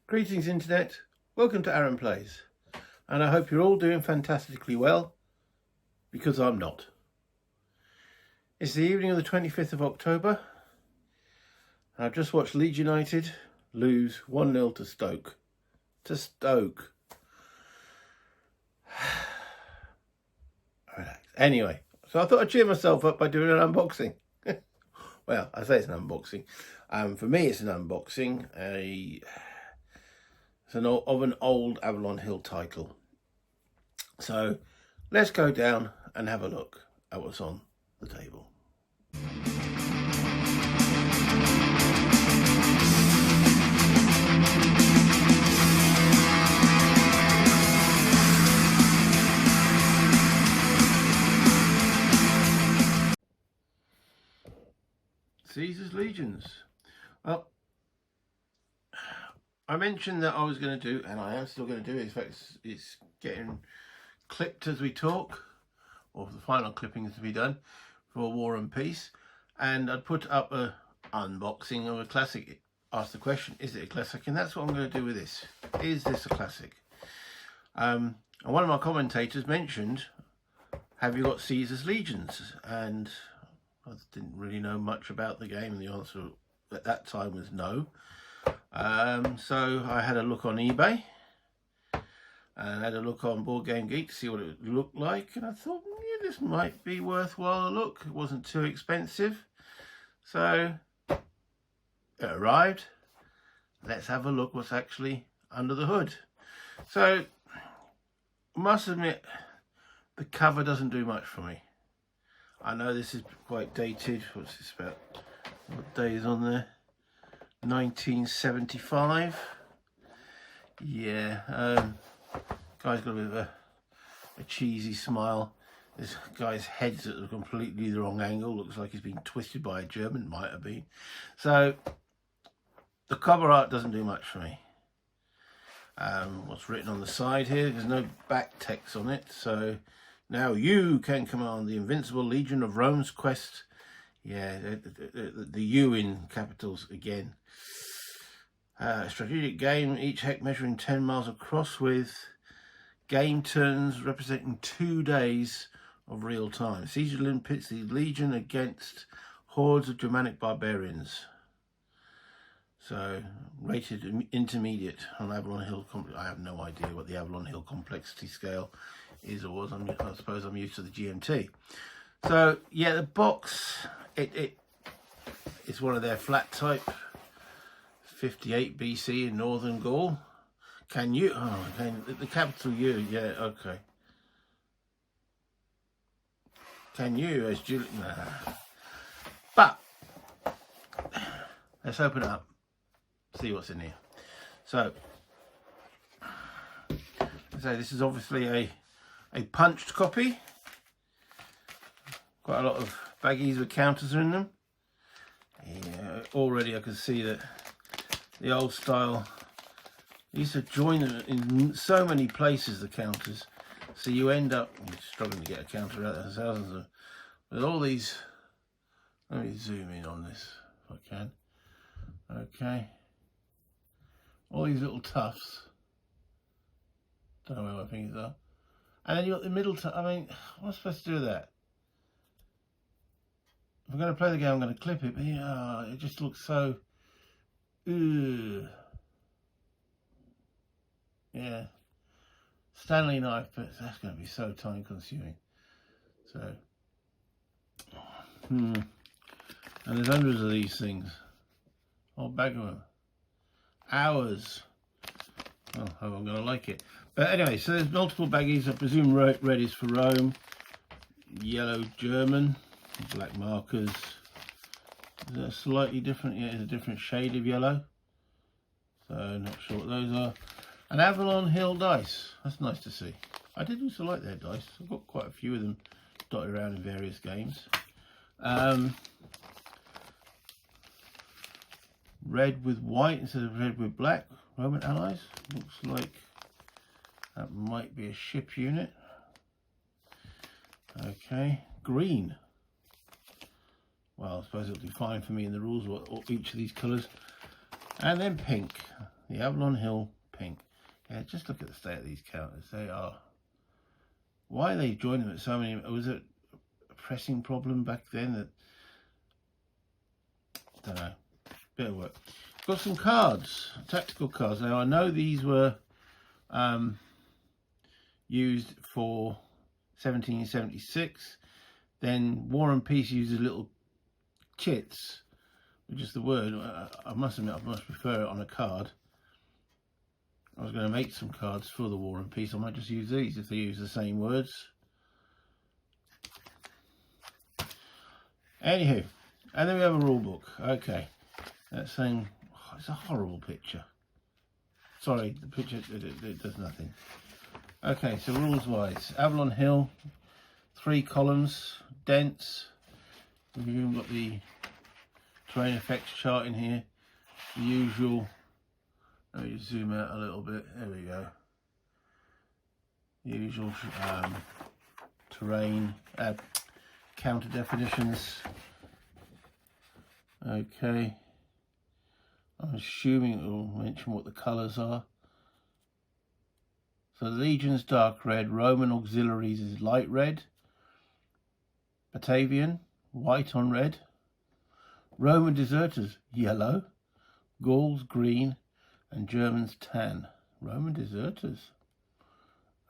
Greetings Internet, welcome to Aaron Plays, and I hope you're all doing fantastically well, because I'm not. It's the evening of the 25th of October, and I've just watched Leeds United lose 1-0 to Stoke. Relax. Anyway, so I thought I'd cheer myself up by doing an unboxing. Well, I say it's an unboxing. For me it's an unboxing of an old Avalon Hill title. So let's go down and have a look at what's on the table. Caesar's Legions. Well, I mentioned that I was going to do, and I am still going to do it. In fact, it's getting clipped as we talk, or the final clippings to be done for War and Peace. And I'd put up a unboxing of a classic. Ask the question, is it a classic? And that's what I'm going to do with this. Is this a classic? And one of my commentators mentioned, have you got Caesar's Legions? And I didn't really know much about the game, and the answer at that time was no. So I had a look on eBay and had a look on Board Game Geek to see what it looked like, and I thought, yeah, this might be worthwhile a look. It wasn't too expensive, so it arrived. Let's have a look what's actually under the hood. So I must admit, the cover doesn't do much for me. I know this is quite dated. What's this about? What day is on there? 1975. Yeah, guy's got a bit of a cheesy smile. This guy's head's at completely the wrong angle. Looks like he's been twisted by a German. Might have been. So the cover art doesn't do much for me. What's written on the side here? There's no back text on it. So now you can command the invincible legion of Rome's quest. Yeah, the U in capitals again. Strategic game, each heck measuring 10 miles across, with game turns representing 2 days of real time. Caesar pits the legion against hordes of Germanic barbarians. So, rated intermediate on Avalon Hill. I have no idea what the Avalon Hill complexity scale is or was. I suppose I'm used to the GMT. So yeah, the box, it's one of their flat type, 58 BC in Northern Gaul. Can you, oh, okay, the capital U, yeah, okay. Can you, as Julie, nah. But let's open it up, see what's in here. So this is obviously a punched copy. Quite a lot of baggies with counters in them. Yeah, already I can see that the old style used to join them in so many places, the counters. So you end up struggling to get a counter out. There's thousands of, with all these. Let me zoom in on this if I can. Okay. All these little tufts. Don't know where my fingers are. And then you got the middle tuft. I mean, what's I supposed to do with that? If I'm going to play the game, I'm going to clip it, but yeah, it just looks so, yeah, Stanley knife, but that's going to be so time consuming. So, and there's hundreds of these things, whole bag of them, hours. Oh, I hope I'm going to like it. But anyway, so there's multiple baggies. I presume red is for Rome, yellow German, black markers. Is that slightly different? Yeah, it's a different shade of yellow. So not sure what those are. And Avalon Hill dice. That's nice to see. I did also like their dice. I've got quite a few of them dotted around in various games. Red with white instead of red with black. Roman allies. Looks like that might be a ship unit. Okay. Green. Well, I suppose it'll be fine for me in the rules what each of these colours. And then pink. the Avalon Hill pink. Yeah, just look at the state of these counters. They are... Why are they joining them at so many? Was it a pressing problem back then? That I don't know. Bit of work. Got some cards, tactical cards. Now I know these were used for 1776. Then War and Peace uses little chits, which is the word. I must admit, I much prefer it on a card. I was going to make some cards for the War and Peace. I might just use these if they use the same words. Anywho, and then we have a rule book. Okay, that's saying, oh, it's a horrible picture. Sorry, the picture, it does nothing. Okay, so rules wise, Avalon Hill, 3 columns, dense. We've even got the terrain effects chart in here, the usual. Let me just zoom out a little bit. There we go. The usual terrain, counter definitions. Okay. I'm assuming it will mention what the colours are. So Legion's dark red, Roman auxiliaries is light red, Batavian, white on red, Roman deserters, yellow, Gauls, green, and Germans, tan. Roman deserters.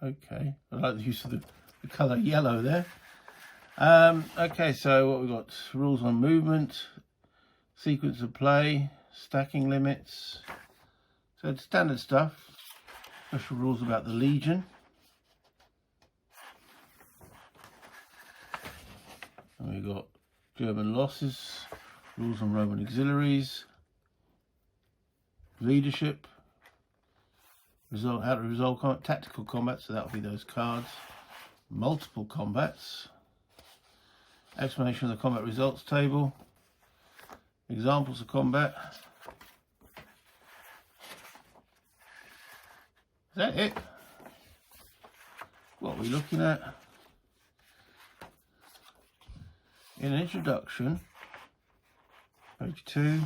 Okay, I like the use of the colour yellow there. Okay, so what we've got, rules on movement, sequence of play, stacking limits. So it's standard stuff. Special rules about the Legion. And we've got German losses, rules on Roman auxiliaries, leadership, how to resolve tactical combat, so that'll be those cards, multiple combats, explanation of the combat results table, examples of combat. Is that it? What are we looking at? In an introduction, page 2,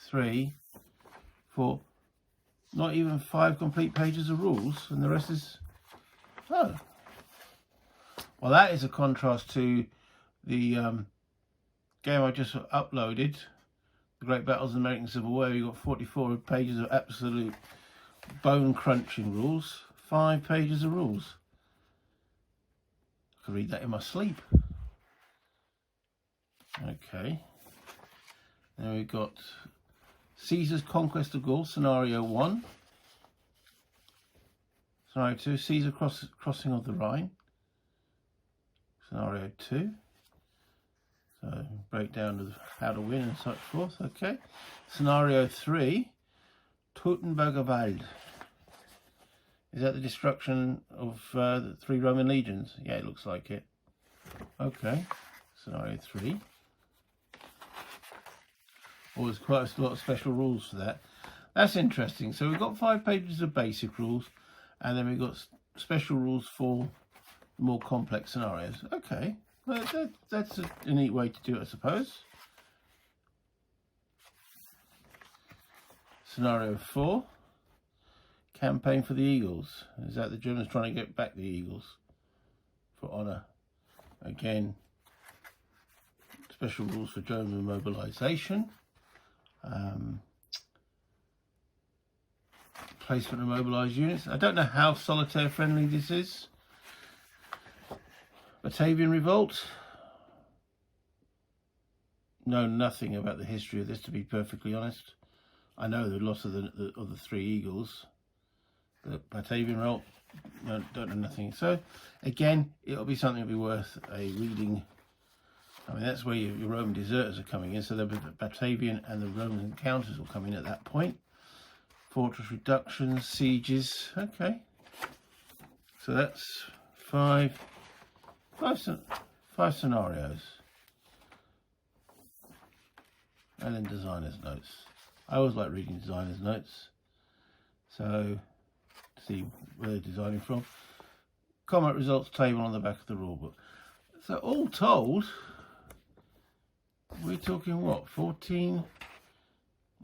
3, 4, not even 5 complete pages of rules, and the rest is, oh. Well, that is a contrast to the game I just uploaded, The Great Battles of the American Civil War. You've got 44 pages of absolute bone-crunching rules, 5 pages of rules. I could read that in my sleep. Okay. Then we've got Caesar's Conquest of Gaul, Scenario 1. Scenario 2, Caesar crossing of the Rhine. Scenario 2. So, breakdown of how to win and such forth. Okay. Scenario 3, Teutoburger Wald. Is that the destruction of the 3 Roman legions? Yeah, it looks like it. Okay. Scenario 3. Oh, there's quite a lot of special rules for that. That's interesting. So we've got 5 pages of basic rules, and then we've got special rules for more complex scenarios. Okay, well, that's a neat way to do it, I suppose. Scenario 4, campaign for the Eagles. Is that the Germans trying to get back the Eagles for honour? Again, special rules for German mobilisation. Placement of mobilised units. I don't know how solitaire friendly this is. Batavian Revolt. Know nothing about the history of this, to be perfectly honest. I know the loss of the 3 Eagles, but Batavian Revolt, no, don't know nothing. So again, it'll be something that'll be worth a reading. I mean, that's where your Roman deserters are coming in, so the Batavian and the Roman encounters will come in at that point. Fortress reductions, sieges. Okay, so that's five scenarios, and then designer's notes. I always like reading designer's notes, so to see where they're designing from. Combat results table on the back of the rulebook. So all told, we're talking what, 14,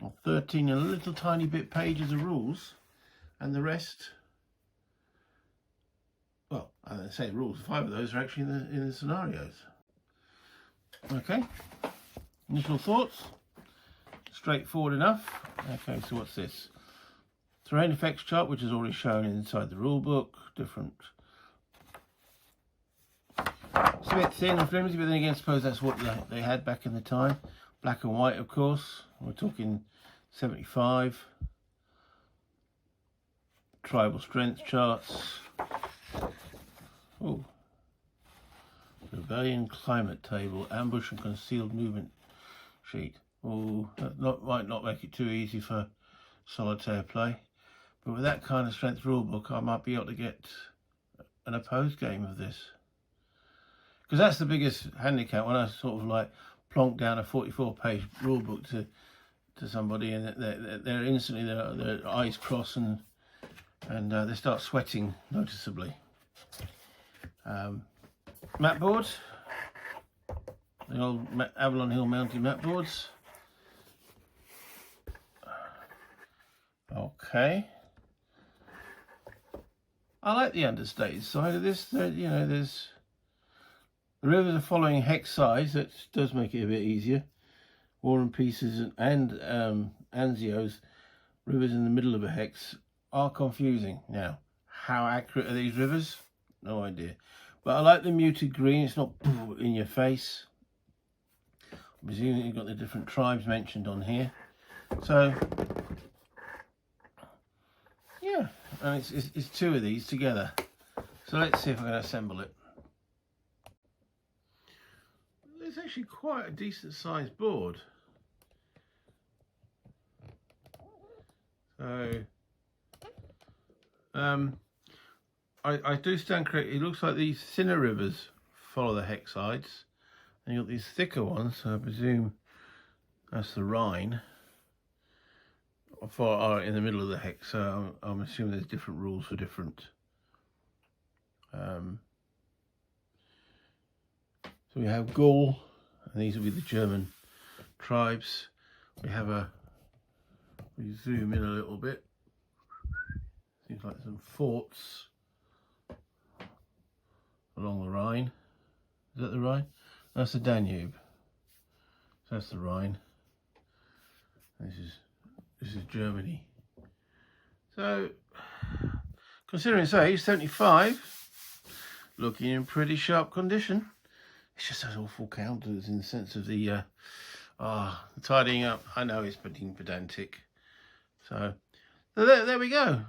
or 13 and a little tiny bit pages of rules, and the rest, well, I say rules, 5 of those are actually in the scenarios. Okay, initial thoughts, straightforward enough. Okay, so what's this? Terrain effects chart, which is already shown inside the rule book. Different. It's a bit thin and flimsy, but then again, I suppose that's what they had back in the time. Black and white, of course. We're talking 75. Tribal strength charts. Oh. Rebellion climate table, ambush and concealed movement sheet. Oh, that might not make it too easy for solitaire play. But with that kind of strength rulebook, I might be able to get an opposed game of this. Because that's the biggest handicap, when I sort of like plonk down a 44-page rulebook to somebody, and they're instantly, their eyes cross and they start sweating noticeably. Map board, the old Avalon Hill mounted map boards. Okay. I like the understated side of this. You know, there's the rivers are following hex size. That does make it a bit easier. War and Peace's and Anzio's rivers in the middle of a hex are confusing. Now, how accurate are these rivers? No idea. But I like the muted green. It's not in your face. I'm presuming you've got the different tribes mentioned on here. So, yeah, and it's 2 of these together. So let's see if I can assemble it. It's actually quite a decent sized board. So, I do stand corrected. It looks like these thinner rivers follow the hex sides, and you've got these thicker ones, so I presume that's the Rhine, are in the middle of the hex, so I'm assuming there's different rules for different. So we have Gaul, and these will be the German tribes. We zoom in a little bit. Seems like some forts along the Rhine. Is that the Rhine? That's the Danube. So that's the Rhine. This is Germany. So, considering its age, 75, looking in pretty sharp condition. It's just those awful counters in the sense of the tidying up. I know it's being pedantic. So there we go.